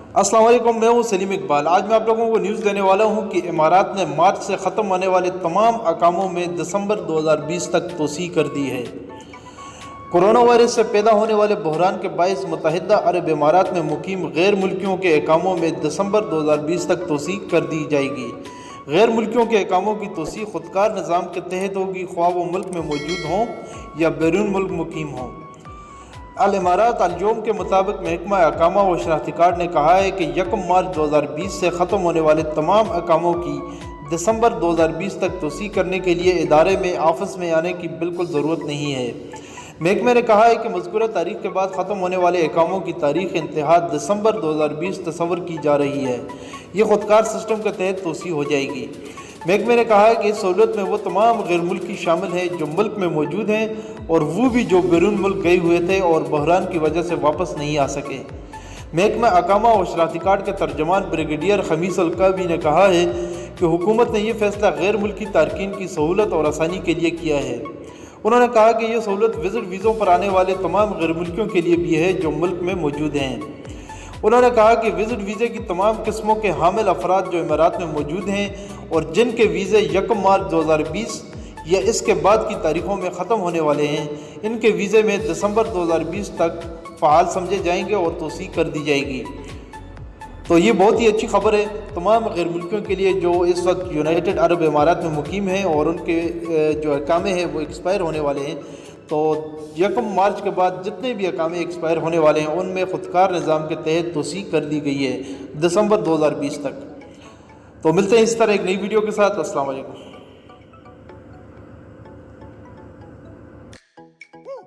अस्सलाम वालेकुम, मैं हूँ सलीम इकबाल। आज मैं आप लोगों को न्यूज़ देने वाला हूँ कि इमारात ने मार्च से ख़त्म होने वाले तमाम अकामों में दिसंबर 2020 तक तोसी कर दी है। कोरोना वायरस से पैदा होने वाले बहरान के बायस मुत्तहिदा अरब इमारात में मुकीम गैर मुल्कियों के अकामों में दिसंबर 2020 तक तोसी कर दी जाएगी। गैर मुल्कियों के अकामों की तोसी खुदकार निज़ाम के तहत होगी, ख्वाह वो मुल्क में मौजूद हों या बैरून मुल्क मुकीम हों। अल इमारात अल-यौम के मुताबिक महकमा अकामा व शनाख्ती कार्ड ने कहा है कि 1 मार्च 2020 से ख़त्म होने वाले तमाम अकामों की दिसंबर 2020 तक तोसी करने के लिए इदारे में ऑफिस में आने की बिल्कुल ज़रूरत नहीं है। महकमे ने कहा है कि मज़कूरा तारीख के बाद ख़त्म होने वाले अकामों की तारीख इंतहा दिसंबर 2020 तस्वर की जा रही है। ये खुदकार सिस्टम के तहत तोसी हो जाएगी। महकमे ने कहा है कि इस सहूलत में वो तमाम गैर मुल्की शामिल हैं जो मुल्क में मौजूद हैं और वो भी जो बैरून मुल्क गए हुए थे और बहरान की वजह से वापस नहीं आ सके। महकमा अकामा और शनाख्ती कार्ड के तर्जमान ब्रिगेडियर खमीस अलकावी ने कहा है कि हुकूमत ने यह फैसला गैर मुल्की तारकीन की सहूलत और आसानी के लिए किया है। उन्होंने कहा कि यह सहूलत विजिट वीज़ों पर आने वाले तमाम गैर मुल्कियों के लिए भी है जो मुल्क में मौजूद हैं। उन्होंने कहा कि विजिट वीज़े की तमाम किस्मों के हामिल अफराद जो इमारात में मौजूद हैं और जिनके वीज़े 1 मार्च 2020 या इसके बाद की तारीखों में ख़त्म होने वाले हैं, इनके वीज़े में दिसंबर 2020 तक फ़ाल समझे जाएंगे और तोसी कर दी जाएगी। तो ये बहुत ही अच्छी खबर है तमाम गैर मुल्कियों के लिए जो इस वक्त यूनाइटेड अरब इमारात में मुकीम हैं और उनके जो अकामे हैं वो एक्सपायर होने वाले हैं। तो 1 मार्च के बाद जितने भी अकामे एक्सपायर होने वाले हैं उनमें खुदकार निज़ाम के तहत तोसी कर दी गई है दिसंबर 2020 तक। तो मिलते हैं इस तरह एक नई वीडियो के साथ। अस्सलाम वालेकुम।